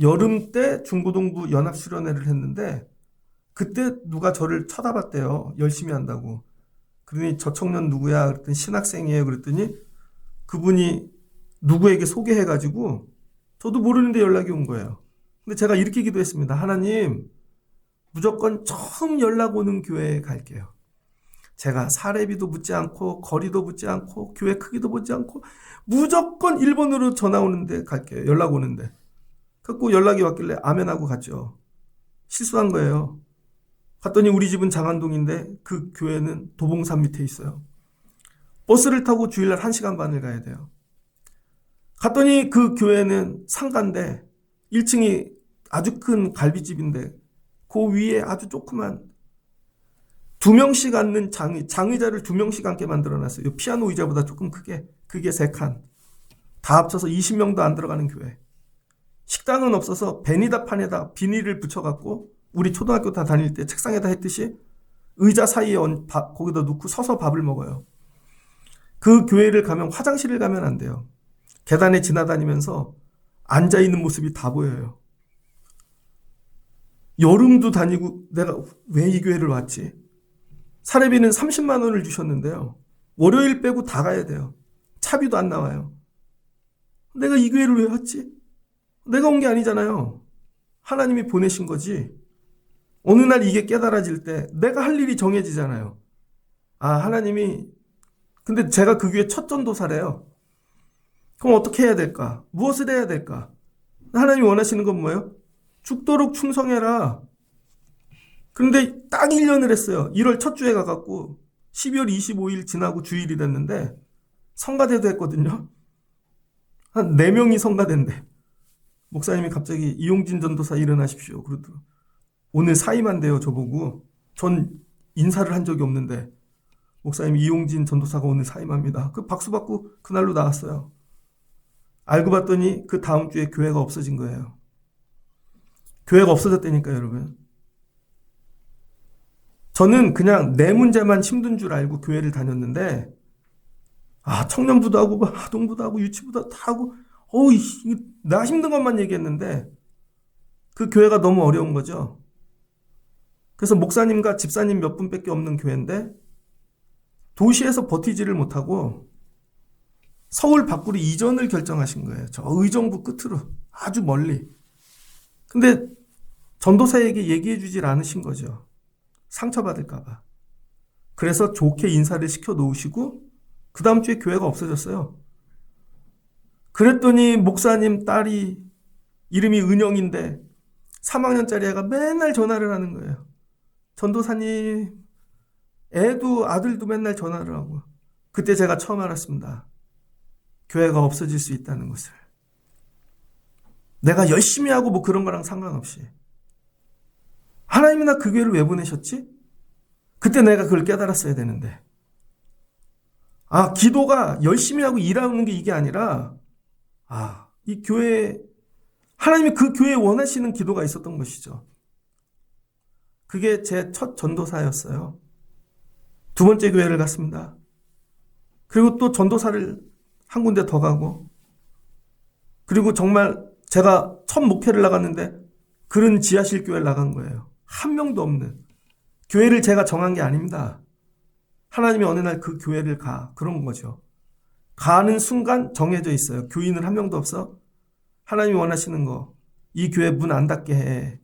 여름 때 중고등부 연합수련회를 했는데 그때 누가 저를 쳐다봤대요. 열심히 한다고. 그러니 저 청년 누구야? 그랬더니 신학생이에요. 그랬더니 그분이 누구에게 소개해가지고 저도 모르는데 연락이 온 거예요. 근데 제가 이렇게 기도했습니다. 하나님, 무조건 처음 연락 오는 교회에 갈게요. 제가 사례비도 묻지 않고 거리도 묻지 않고 교회 크기도 보지 않고 무조건 1번으로 전화 오는데 갈게요. 연락 오는데. 그래서 연락이 왔길래 아멘하고 갔죠. 실수한 거예요. 갔더니 우리 집은 장안동인데 그 교회는 도봉산 밑에 있어요. 버스를 타고 주일날 1시간 반을 가야 돼요. 갔더니 그 교회는 상가인데 1층이 아주 큰 갈비집인데 그 위에 아주 조그만 2명씩 앉는 장의자를 2명씩 앉게 만들어놨어요. 피아노 의자보다 조금 크게. 그게 3칸. 다 합쳐서 20명도 안 들어가는 교회. 식당은 없어서 베니다판에다 비닐을 붙여갖고 우리 초등학교 다 다닐 때 책상에다 했듯이 의자 사이에 거기다 놓고 서서 밥을 먹어요. 그 교회를 가면 화장실을 가면 안 돼요. 계단에 지나다니면서 앉아있는 모습이 다 보여요. 여름도 다니고 내가 왜 이 교회를 왔지? 사례비는 30만 원을 주셨는데요. 월요일 빼고 다 가야 돼요. 차비도 안 나와요. 내가 이 교회를 왜 왔지? 내가 온 게 아니잖아요. 하나님이 보내신 거지. 어느 날 이게 깨달아질 때 내가 할 일이 정해지잖아요. 아, 하나님이 근데 제가 그 교회 첫 전도사래요. 그럼 어떻게 해야 될까? 무엇을 해야 될까? 하나님이 원하시는 건 뭐예요? 죽도록 충성해라. 그런데 딱 1년을 했어요. 1월 첫 주에 가갖고 12월 25일 지나고 주일이 됐는데 성가대도 했거든요. 한 4명이 성가대인데 목사님이 갑자기 이용진 전도사 일어나십시오. 그러더라고요. 오늘 사임한대요, 저보고. 전 인사를 한 적이 없는데 목사님 이용진 전도사가 오늘 사임합니다. 그 박수 받고 그날로 나왔어요. 알고 봤더니 그 다음 주에 교회가 없어진 거예요. 교회가 없어졌다니까요, 여러분. 저는 그냥 내 문제만 힘든 줄 알고 교회를 다녔는데 청년부도 하고 아동부도 하고 유치부도 다 하고 나 힘든 것만 얘기했는데 그 교회가 너무 어려운 거죠. 그래서 목사님과 집사님 몇 분밖에 없는 교회인데 도시에서 버티지를 못하고 서울 밖으로 이전을 결정하신 거예요. 저 의정부 끝으로 아주 멀리. 근데 전도사에게 얘기해 주질 않으신 거죠. 상처받을까 봐. 그래서 좋게 인사를 시켜 놓으시고 그 다음 주에 교회가 없어졌어요. 그랬더니 목사님 딸이 이름이 은영인데 3학년짜리 애가 맨날 전화를 하는 거예요. 전도사님, 애도 아들도 맨날 전화를 하고. 그때 제가 처음 알았습니다. 교회가 없어질 수 있다는 것을. 내가 열심히 하고 뭐 그런 거랑 상관없이. 하나님이 나 그 교회를 왜 보내셨지? 그때 내가 그걸 깨달았어야 되는데. 기도가 열심히 하고 일하는 게 이게 아니라, 이 교회, 하나님이 그 교회에 원하시는 기도가 있었던 것이죠. 그게 제 첫 전도사였어요. 2번째 교회를 갔습니다. 그리고 또 전도사를 한 군데 더 가고, 그리고 정말 제가 첫 목회를 나갔는데 그런 지하실 교회를 나간 거예요. 한 명도 없는. 교회를 제가 정한 게 아닙니다. 하나님이 어느 날 그 교회를 그런 거죠. 가는 순간 정해져 있어요. 교인은 한 명도 없어. 하나님이 원하시는 거, 이 교회 문 안 닫게 해.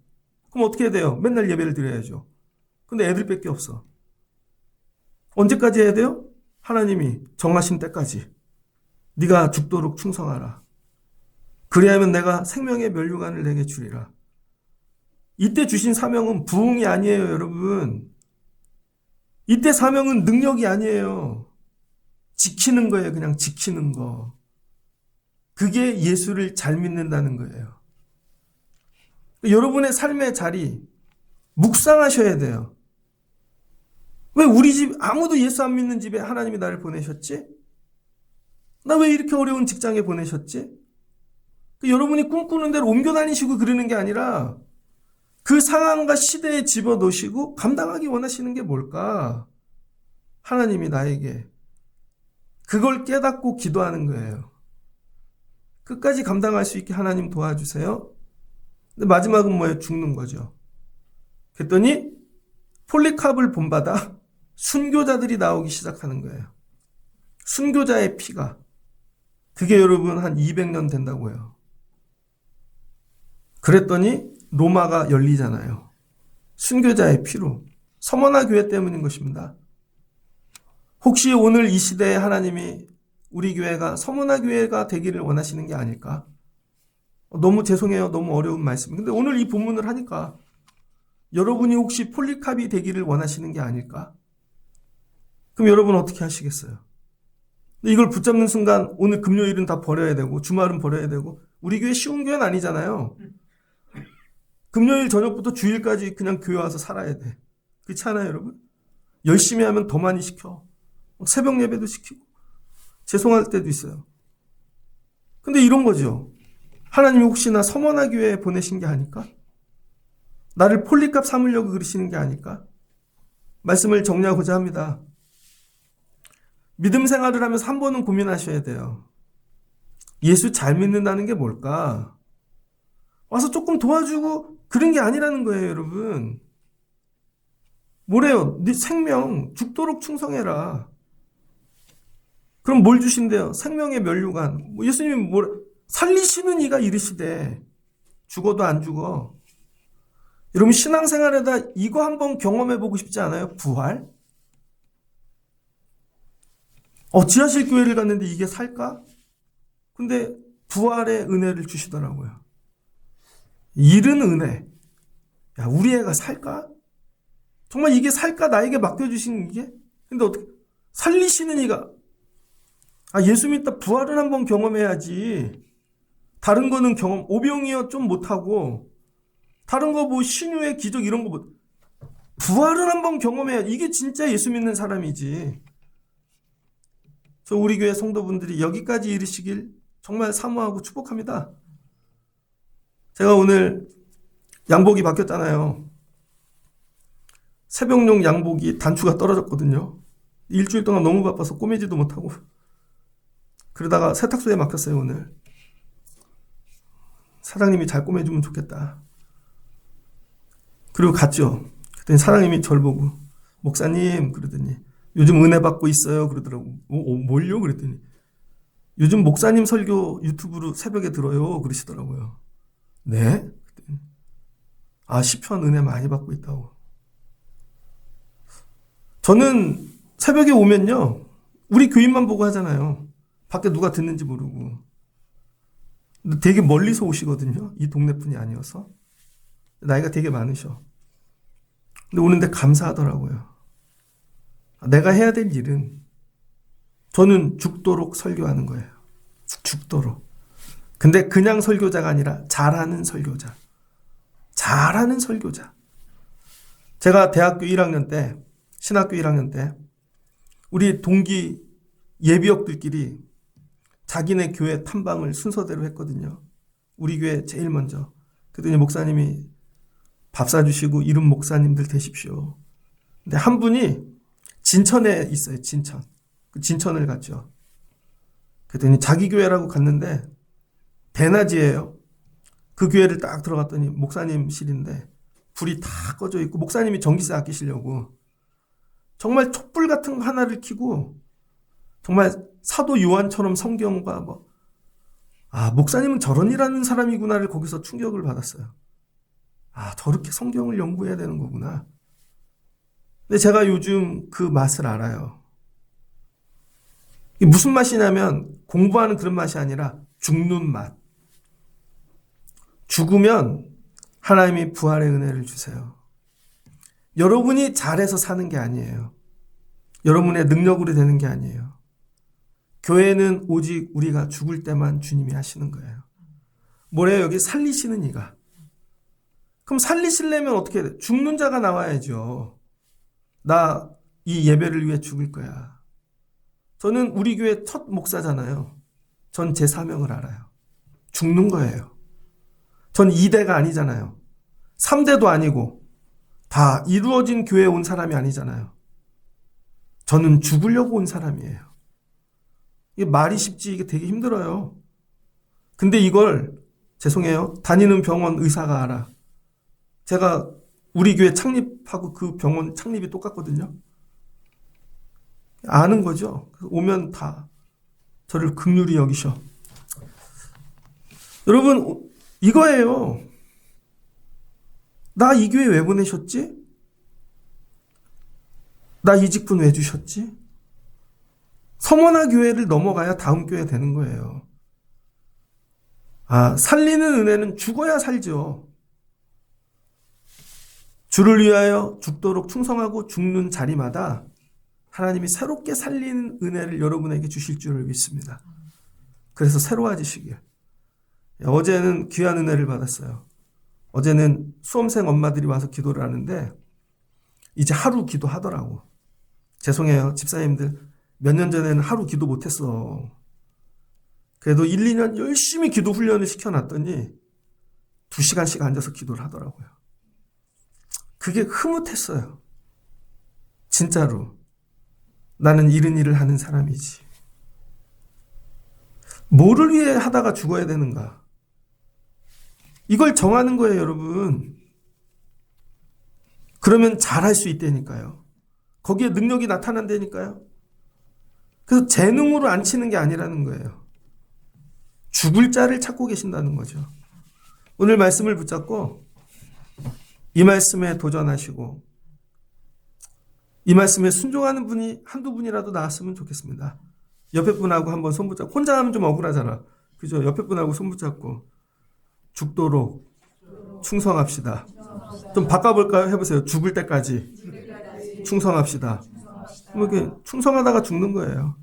그럼 어떻게 해야 돼요? 맨날 예배를 드려야죠. 근데 애들밖에 없어. 언제까지 해야 돼요? 하나님이 정하신 때까지. 네가 죽도록 충성하라. 그리하면 내가 생명의 면류관을 내게 주리라. 이때 주신 사명은 부흥이 아니에요, 여러분. 이때 사명은 능력이 아니에요. 지키는 거예요, 그냥 지키는 거. 그게 예수를 잘 믿는다는 거예요. 여러분의 삶의 자리 묵상하셔야 돼요. 왜 우리 집 아무도 예수 안 믿는 집에 하나님이 나를 보내셨지? 나 왜 이렇게 어려운 직장에 보내셨지? 여러분이 꿈꾸는 대로 옮겨 다니시고 그러는 게 아니라 그 상황과 시대에 집어넣으시고 감당하기 원하시는 게 뭘까? 하나님이 나에게 그걸 깨닫고 기도하는 거예요. 끝까지 감당할 수 있게 하나님 도와주세요. 근데 마지막은 뭐예요? 죽는 거죠. 그랬더니 폴리캅을 본받아 순교자들이 나오기 시작하는 거예요. 순교자의 피가. 그게 여러분 한 200년 된다고 해요. 그랬더니 로마가 열리잖아요. 순교자의 피로. 서머나 교회 때문인 것입니다. 혹시 오늘 이 시대에 하나님이 우리 교회가 서머나 교회가 되기를 원하시는 게 아닐까? 너무 죄송해요. 너무 어려운 말씀. 근데 오늘 이 본문을 하니까 여러분이 혹시 폴리캅이 되기를 원하시는 게 아닐까? 그럼 여러분 어떻게 하시겠어요? 이걸 붙잡는 순간 오늘 금요일은 다 버려야 되고 주말은 버려야 되고 우리 교회 쉬운 교회는 아니잖아요. 금요일 저녁부터 주일까지 그냥 교회 와서 살아야 돼. 그렇지 않아요, 여러분? 열심히 하면 더 많이 시켜. 새벽 예배도 시키고 죄송할 때도 있어요. 근데 이런 거죠. 하나님이 혹시나 서머나 교회에 보내신 게 아닐까? 나를 폴리캅 삼으려고 그러시는 게 아닐까? 말씀을 정리하고자 합니다. 믿음 생활을 하면서 한 번은 고민하셔야 돼요. 예수 잘 믿는다는 게 뭘까? 와서 조금 도와주고 그런 게 아니라는 거예요, 여러분. 뭐래요? 네 생명 죽도록 충성해라. 그럼 뭘 주신대요? 생명의 면류관. 예수님이 살리시는 이가 이르시되 죽어도 안 죽어. 여러분 신앙생활에다 이거 한번 경험해보고 싶지 않아요? 부활? 지하실 교회를 갔는데 이게 살까? 근데 부활의 은혜를 주시더라고요. 이른 은혜. 야, 우리 애가 살까? 정말 이게 살까? 나에게 맡겨주신 이게? 근데 어떻게, 살리시는 이가, 예수 믿다 부활을 한번 경험해야지. 다른 거는 오병이어 좀 못하고, 다른 거 뭐 신유의 기적 이런 거 부활을 한번 경험해야 이게 진짜 예수 믿는 사람이지. 저 우리 교회 성도분들이 여기까지 이르시길 정말 사모하고 축복합니다. 제가 오늘 양복이 바뀌었잖아요. 새벽용 양복이 단추가 떨어졌거든요. 일주일 동안 너무 바빠서 꼬매지도 못하고 그러다가 세탁소에 맡겼어요. 오늘 사장님이 잘 꼬매주면 좋겠다. 그리고 갔죠. 그랬더니 사장님이 저를 보고 목사님 그러더니 요즘 은혜 받고 있어요 그러더라고. 뭘요? 그랬더니 요즘 목사님 설교 유튜브로 새벽에 들어요 그러시더라고요. 네? 시편 은혜 많이 받고 있다고. 저는 새벽에 오면요 우리 교인만 보고 하잖아요. 밖에 누가 듣는지 모르고. 근데 되게 멀리서 오시거든요. 이 동네뿐이 아니어서. 나이가 되게 많으셔. 근데 오는데 감사하더라고요. 내가 해야 될 일은 저는 죽도록 설교하는 거예요. 죽도록. 근데 그냥 설교자가 아니라 잘하는 설교자. 잘하는 설교자. 제가 대학교 1학년 때, 신학교 1학년 때 우리 동기 예비역들끼리 자기네 교회 탐방을 순서대로 했거든요. 우리 교회 제일 먼저. 그랬더니 목사님이 밥 사주시고 이름 목사님들 되십시오. 근데 한 분이 진천에 있어요. 진천. 그 진천을 갔죠. 그랬더니 자기 교회라고 갔는데 대낮이에요. 그 교회를 딱 들어갔더니 목사님실인데 불이 다 꺼져 있고 목사님이 전기세 아끼시려고 정말 촛불 같은 거 하나를 켜고 정말 사도 요한처럼 성경과 목사님은 저런 일하는 사람이구나를 거기서 충격을 받았어요. 저렇게 성경을 연구해야 되는 거구나. 근데 제가 요즘 그 맛을 알아요. 이게 무슨 맛이냐면 공부하는 그런 맛이 아니라 죽는 맛. 죽으면 하나님이 부활의 은혜를 주세요. 여러분이 잘해서 사는 게 아니에요. 여러분의 능력으로 되는 게 아니에요. 교회는 오직 우리가 죽을 때만 주님이 하시는 거예요. 뭐래요? 여기 살리시는 이가. 그럼 살리시려면 어떻게 해야 돼? 죽는 자가 나와야죠. 나 이 예배를 위해 죽을 거야. 저는 우리 교회 첫 목사잖아요. 전 제 사명을 알아요. 죽는 거예요. 전 2대가 아니잖아요. 3대도 아니고 다 이루어진 교회에 온 사람이 아니잖아요. 저는 죽으려고 온 사람이에요. 이게 말이 쉽지 이게 되게 힘들어요. 근데 이걸 죄송해요. 다니는 병원 의사가 알아. 제가 우리 교회 창립하고 그 병원 창립이 똑같거든요. 아는 거죠. 오면 다 저를 긍휼히 여기셔. 여러분, 이거예요. 나 이 교회 왜 보내셨지? 나 이 직분 왜 주셨지? 서머나 교회를 넘어가야 다음 교회 되는 거예요. 살리는 은혜는 죽어야 살죠. 주를 위하여 죽도록 충성하고 죽는 자리마다 하나님이 새롭게 살리는 은혜를 여러분에게 주실 줄을 믿습니다. 그래서 새로워지시길. 어제는 귀한 은혜를 받았어요. 어제는 수험생 엄마들이 와서 기도를 하는데 이제 하루 기도하더라고. 죄송해요. 집사님들 몇 년 전에는 하루 기도 못했어. 그래도 1, 2년 열심히 기도 훈련을 시켜놨더니 2시간씩 앉아서 기도를 하더라고요. 그게 흐뭇했어요. 진짜로. 나는 이런 일을 하는 사람이지. 뭐를 위해 하다가 죽어야 되는가? 이걸 정하는 거예요, 여러분. 그러면 잘할 수 있다니까요. 거기에 능력이 나타난다니까요. 그래서 재능으로 안 치는 게 아니라는 거예요. 죽을 자를 찾고 계신다는 거죠. 오늘 말씀을 붙잡고 이 말씀에 도전하시고 이 말씀에 순종하는 분이 한두 분이라도 나왔으면 좋겠습니다. 옆에 분하고 한번 손 붙잡고, 혼자 하면 좀 억울하잖아. 그죠? 옆에 분하고 손 붙잡고 죽도록 충성합시다. 좀 바꿔볼까요? 해보세요. 죽을 때까지 충성합시다. 이렇게 충성하다가 죽는 거예요.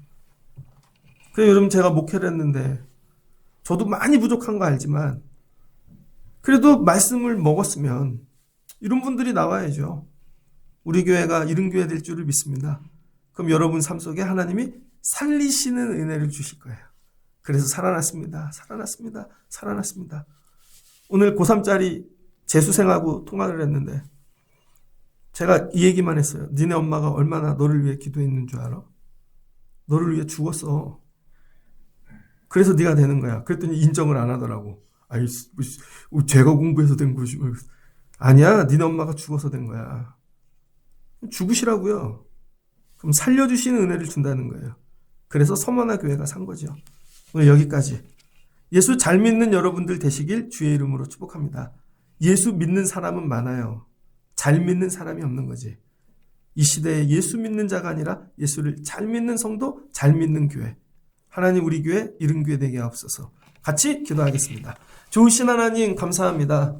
그래서 여러분, 제가 목회를 했는데 저도 많이 부족한 거 알지만 그래도 말씀을 먹었으면 이런 분들이 나와야죠. 우리 교회가 이런 교회 될 줄을 믿습니다. 그럼 여러분 삶 속에 하나님이 살리시는 은혜를 주실 거예요. 그래서 살아났습니다. 살아났습니다. 살아났습니다. 오늘 고3짜리 재수생하고 통화를 했는데 제가 이 얘기만 했어요. 니네 엄마가 얼마나 너를 위해 기도했는 줄 알아? 너를 위해 죽었어. 그래서 네가 되는 거야. 그랬더니 인정을 안 하더라고. 아이, 제가 공부해서 된 거지. 아니야, 니네 엄마가 죽어서 된 거야. 죽으시라고요. 그럼 살려주시는 은혜를 준다는 거예요. 그래서 서머나 교회가 산 거죠. 오늘 여기까지. 예수 잘 믿는 여러분들 되시길 주의 이름으로 축복합니다. 예수 믿는 사람은 많아요. 잘 믿는 사람이 없는 거지. 이 시대에 예수 믿는 자가 아니라 예수를 잘 믿는 성도, 잘 믿는 교회. 하나님, 우리 교회 이른 교회 되게 하옵소서. 같이 기도하겠습니다. 좋으신 하나님, 감사합니다.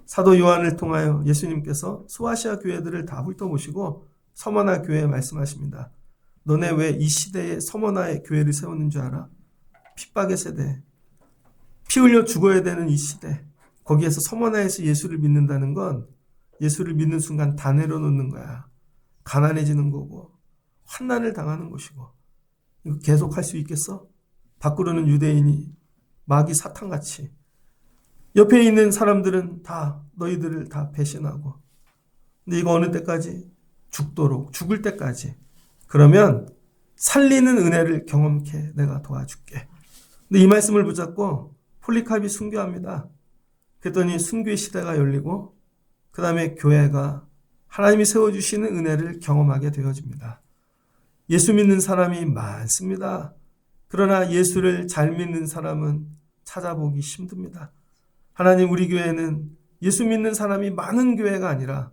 사도 요한을 통하여 예수님께서 소아시아 교회들을 다 훑어보시고 서머나 교회에 말씀하십니다. 너네 왜 이 시대에 서머나의 교회를 세우는 줄 알아? 핍박의 세대, 피 흘려 죽어야 되는 이 시대, 거기에서 서머나에서 예수를 믿는다는 건 예수를 믿는 순간 다 내려놓는 거야. 가난해지는 거고 환난을 당하는 것이고. 이거 계속할 수 있겠어? 밖으로는 유대인이 마귀 사탄같이, 옆에 있는 사람들은 다 너희들을 다 배신하고. 근데 이거 어느 때까지? 죽도록, 죽을 때까지. 그러면 살리는 은혜를 경험케 내가 도와줄게. 근데 이 말씀을 붙잡고 폴리카비 순교합니다. 그랬더니 순교의 시대가 열리고 그 다음에 교회가 하나님이 세워주시는 은혜를 경험하게 되어집니다. 예수 믿는 사람이 많습니다. 그러나 예수를 잘 믿는 사람은 찾아보기 힘듭니다. 하나님, 우리 교회는 예수 믿는 사람이 많은 교회가 아니라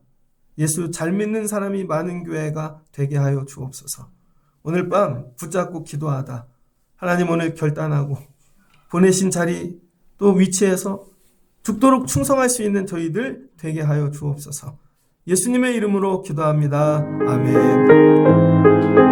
예수 잘 믿는 사람이 많은 교회가 되게 하여 주옵소서. 오늘 밤 붙잡고 기도하다 하나님 오늘 결단하고 보내신 자리 또 위치에서 죽도록 충성할 수 있는 저희들 되게 하여 주옵소서. 예수님의 이름으로 기도합니다. 아멘.